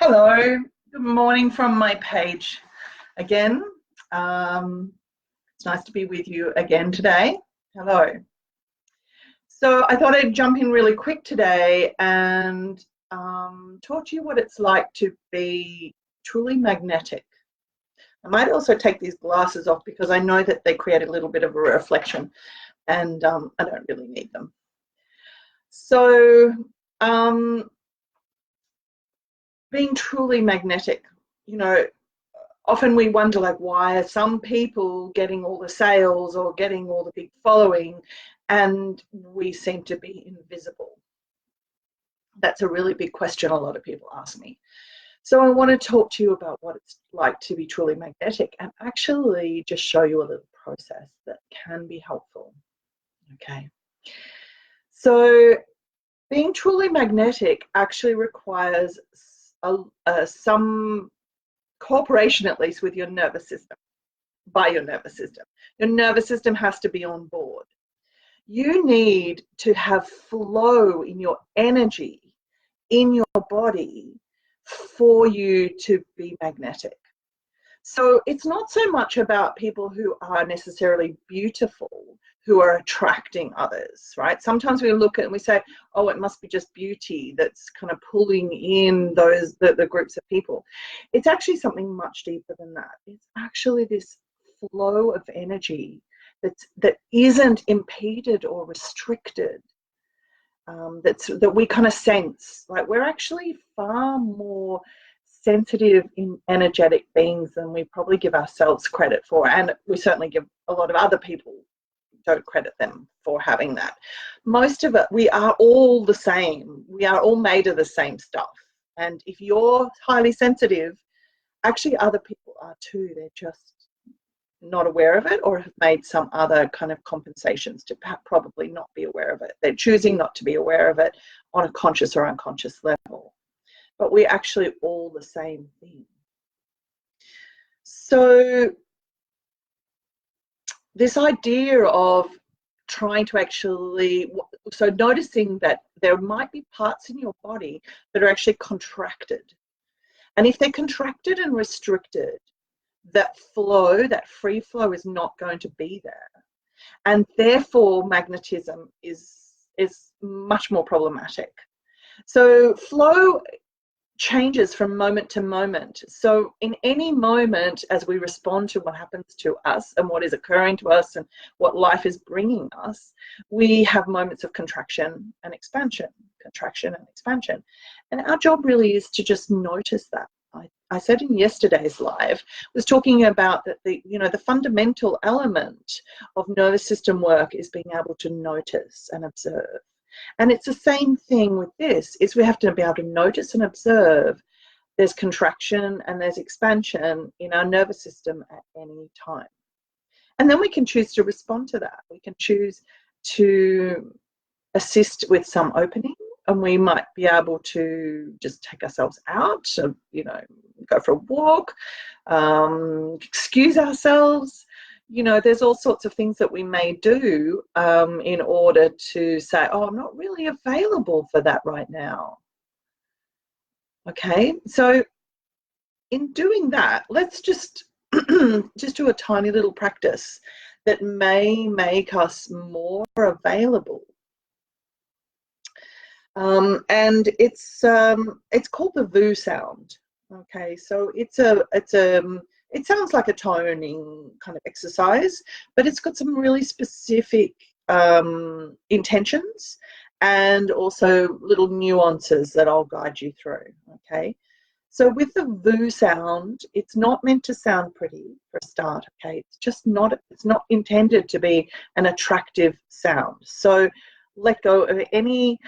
Hello, good morning from my page again. It's nice to be with you again today. Hello. So I thought I'd jump in really quick today and talk to you what it's like to be truly magnetic. I might also take these glasses off because I know that they create a little bit of a reflection and I don't really need them. So being truly magnetic, often we wonder, like, why are some people getting all the sales or getting all the big following and we seem to be invisible? That's a really big question a lot of people ask me. So I want to talk to you about what it's like to be truly magnetic and actually just show you a little process that can be helpful. Okay. So being truly magnetic actually requires some cooperation, at least, with your nervous system, by your nervous system. Your nervous system has to be on board. You need to have flow in your energy, in your body, for you to be magnetic. So it's not so much about people who are necessarily beautiful who are attracting others, right? Sometimes we look at it and we say, oh, it must be just beauty that's kind of pulling in the groups of people. It's actually something much deeper than that. It's actually this flow of energy that isn't impeded or restricted, that we kind of sense. Like, we're actually far more sensitive in energetic beings than we probably give ourselves credit for, and we certainly give a lot of other people don't credit them for having that. Most of it, we are all the same. We are all made of the same stuff, and if you're highly sensitive, actually other people are too. They're just not aware of it or have made some other kind of compensations to probably not be aware of it. They're choosing not to be aware of it on a conscious or unconscious level. But we're actually all the same thing. So this idea of trying to so noticing that there might be parts in your body that are actually contracted. And if they're contracted and restricted, that flow, that free flow, is not going to be there. And therefore magnetism is much more problematic. So flow changes from moment to moment. So in any moment, as we respond to what happens to us and what is occurring to us and what life is bringing us, we have moments of contraction and expansion, contraction and expansion. And our job really is to just notice that. I said in yesterday's live, was talking about that the fundamental element of nervous system work is being able to notice and observe. And it's the same thing with this, is we have to be able to notice and observe there's contraction and there's expansion in our nervous system at any time. And then we can choose to respond to that. We can choose to assist with some opening, and we might be able to just take ourselves out, go for a walk, excuse ourselves. There's all sorts of things that we may do in order to say, oh, I'm not really available for that right now. Okay, so in doing that, let's just do a tiny little practice that may make us more available. And it's called the VU sound. Okay, so it sounds like a toning kind of exercise, but it's got some really specific intentions and also little nuances that I'll guide you through. Okay, so with the VU sound, it's not meant to sound pretty for a start. Okay, it's not intended to be an attractive sound. So let go of any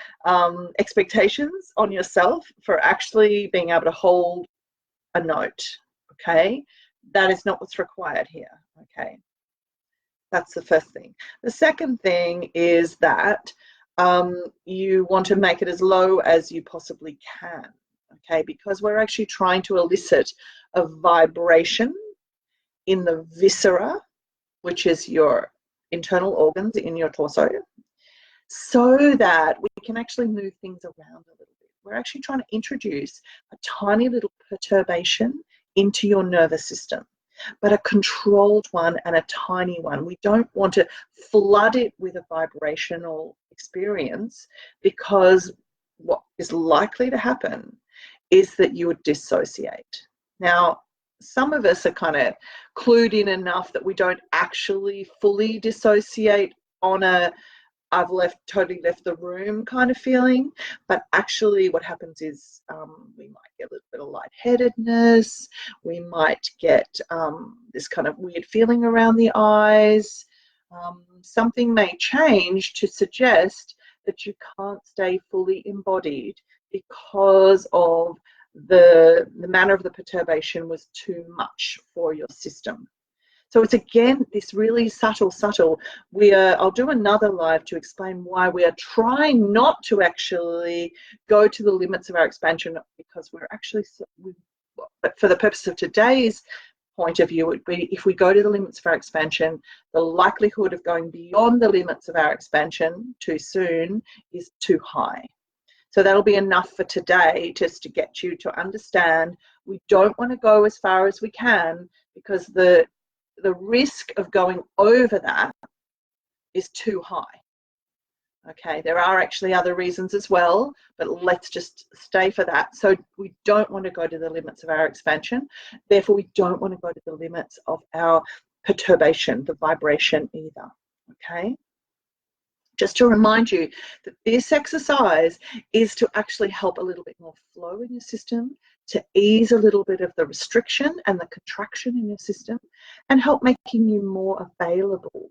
expectations on yourself for actually being able to hold a note. Okay, that is not what's required here. Okay, that's the first thing. The second thing is that you want to make it as low as you possibly can. Okay, because we're actually trying to elicit a vibration in the viscera, which is your internal organs in your torso, so that we can actually move things around a little bit. we're actually trying to introduce a tiny little perturbation into your nervous system, but a controlled one and a tiny one. We don't want to flood it with a vibrational experience, because what is likely to happen is that you would dissociate. Now, some of us are kind of clued in enough that we don't actually fully dissociate on a I've totally left the room kind of feeling, but actually what happens is we might get a little bit of lightheadedness, we might get this kind of weird feeling around the eyes. Something may change to suggest that you can't stay fully embodied because of the manner of the perturbation was too much for your system. So it's, again, this really subtle. I'll do another live to explain why we are trying not to actually go to the limits of our expansion, because we're actually, but for the purpose of today's point of view, it would be if we go to the limits of our expansion, the likelihood of going beyond the limits of our expansion too soon is too high. So that'll be enough for today, just to get you to understand we don't want to go as far as we can, because the risk of going over that is too high. Okay, there are actually other reasons as well, but let's just stay for that. So we don't want to go to the limits of our expansion. Therefore, we don't want to go to the limits of our perturbation, the vibration either. Okay. Just to remind you that this exercise is to actually help a little bit more flow in your system, to ease a little bit of the restriction and the contraction in your system, and help making you more available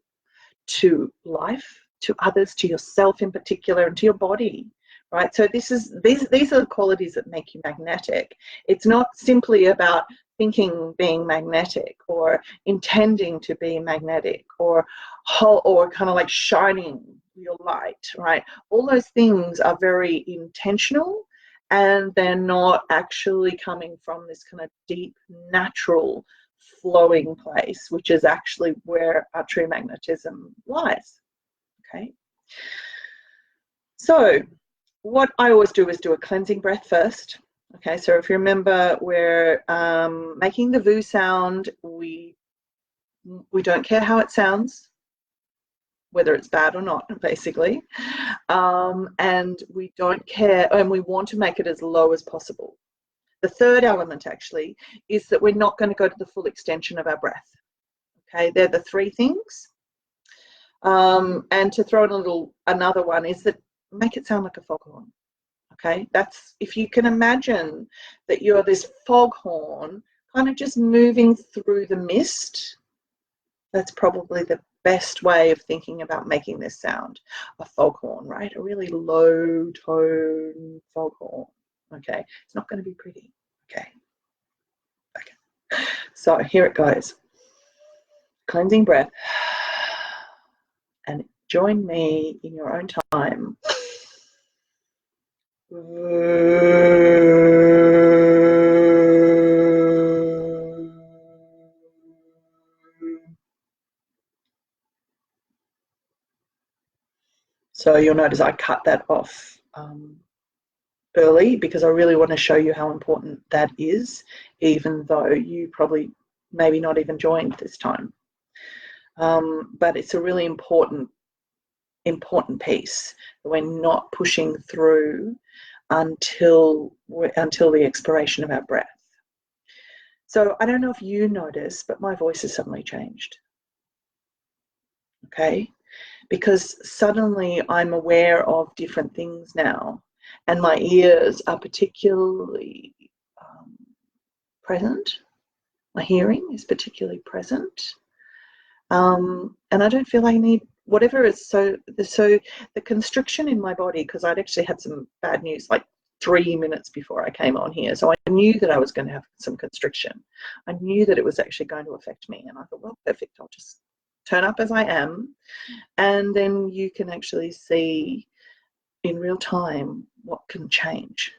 to life, to others, to yourself in particular, and to your body. Right? So these are the qualities that make you magnetic. It's not simply about thinking being magnetic or intending to be magnetic or kind of like shining your light, right? All those things are very intentional, and they're not actually coming from this kind of deep, natural, flowing place, which is actually where our true magnetism lies. Okay. So what I always do is do a cleansing breath first. Okay, so if you remember, we're making the VU sound. We don't care how it sounds, whether it's bad or not, basically. And we don't care, and we want to make it as low as possible. The third element actually is that we're not going to go to the full extension of our breath. Okay, they're the three things. And to throw in another one is that make it sound like a foghorn. Okay, that's, if you can imagine that you're this foghorn kind of just moving through the mist, that's probably the best way of thinking about making this sound, a foghorn, right? A really low tone foghorn. Okay, it's not going to be pretty. Okay. So here it goes. Cleansing breath. And join me in your own time. So you'll notice I cut that off early, because I really want to show you how important that is, even though you probably maybe not even joined this time. But it's a really important piece. We're not pushing through until the expiration of our breath. So I don't know if you notice, but my voice has suddenly changed. Okay, because suddenly I'm aware of different things now, and my ears are particularly present. My hearing is particularly present, and I don't feel I need whatever is so the constriction in my body, because I'd actually had some bad news like 3 minutes before I came on here, so I knew that I was going to have some constriction. I knew that it was actually going to affect me, and I thought, well, perfect, I'll just turn up as I am, and then you can actually see in real time what can change.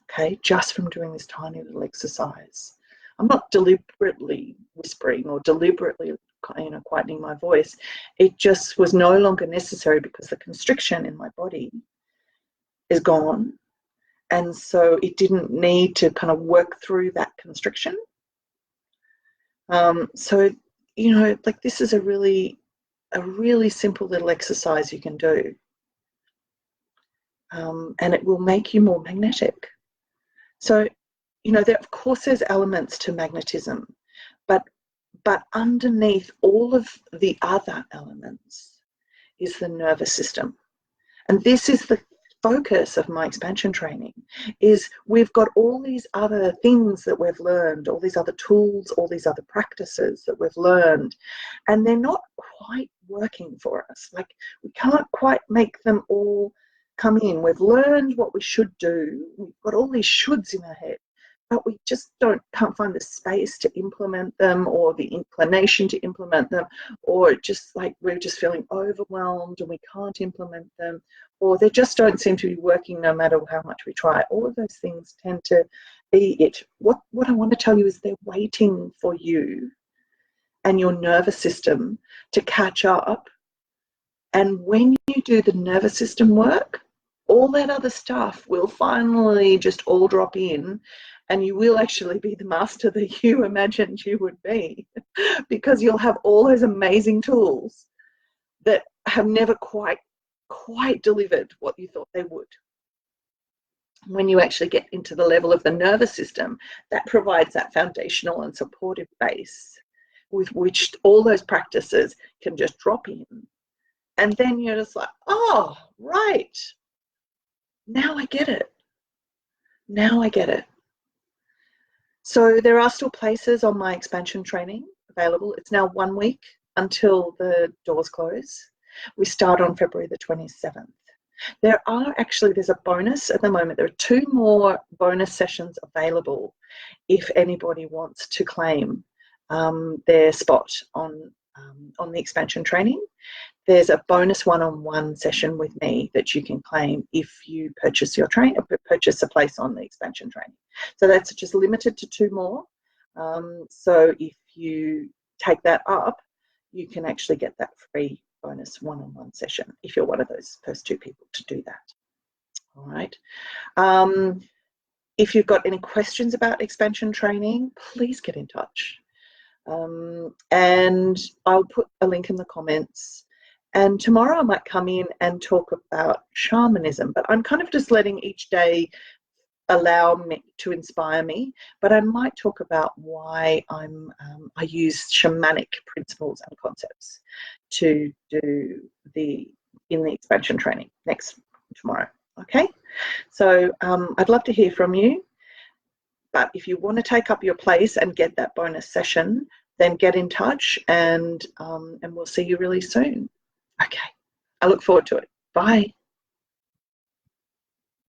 Okay, just from doing this tiny little exercise. I'm not deliberately whispering or deliberately, quietening my voice. It just was no longer necessary, because the constriction in my body is gone, And so it didn't need to kind of work through that constriction. So, you know, like this is a really simple little exercise you can do. And it will make you more magnetic. So, you know, of course there's elements to magnetism, but underneath all of the other elements is the nervous system. And this is the focus of my expansion training, is we've got all these other things that we've learned, all these other tools, all these other practices that we've learned, and they're not quite working for us. Like, we can't quite make them all come in. We've learned what we should do. We've got all these shoulds in our head, but we just can't find the space to implement them, or the inclination to implement them, or just like we're just feeling overwhelmed and we can't implement them, or they just don't seem to be working no matter how much we try. All of those things tend to be it. What I want to tell you is they're waiting for you and your nervous system to catch up. And when you do the nervous system work, all that other stuff will finally just all drop in, and you will actually be the master that you imagined you would be, because you'll have all those amazing tools that have never quite delivered what you thought they would. When you actually get into the level of the nervous system, that provides that foundational and supportive base with which all those practices can just drop in. And then you're just like, oh, right. Now I get it. Now I get it. So there are still places on my expansion training available. It's now 1 week until the doors close. We start on February the 27th. There's a bonus at the moment. There are 2 more bonus sessions available if anybody wants to claim their spot on the expansion training. There's a bonus one-on-one session with me that you can claim if you purchase a place on the expansion training. So that's just limited to 2 more. So if you take that up, you can actually get that free bonus one-on-one session if you're one of those first 2 people to do that. All right. If you've got any questions about expansion training, please get in touch. And I'll put a link in the comments. And tomorrow I might come in and talk about shamanism, but I'm kind of just letting each day allow me to inspire me. But I might talk about why I use shamanic principles and concepts to do in the expansion training tomorrow. Okay, so I'd love to hear from you. But if you want to take up your place and get that bonus session, then get in touch, and we'll see you really soon. Okay, I look forward to it. Bye.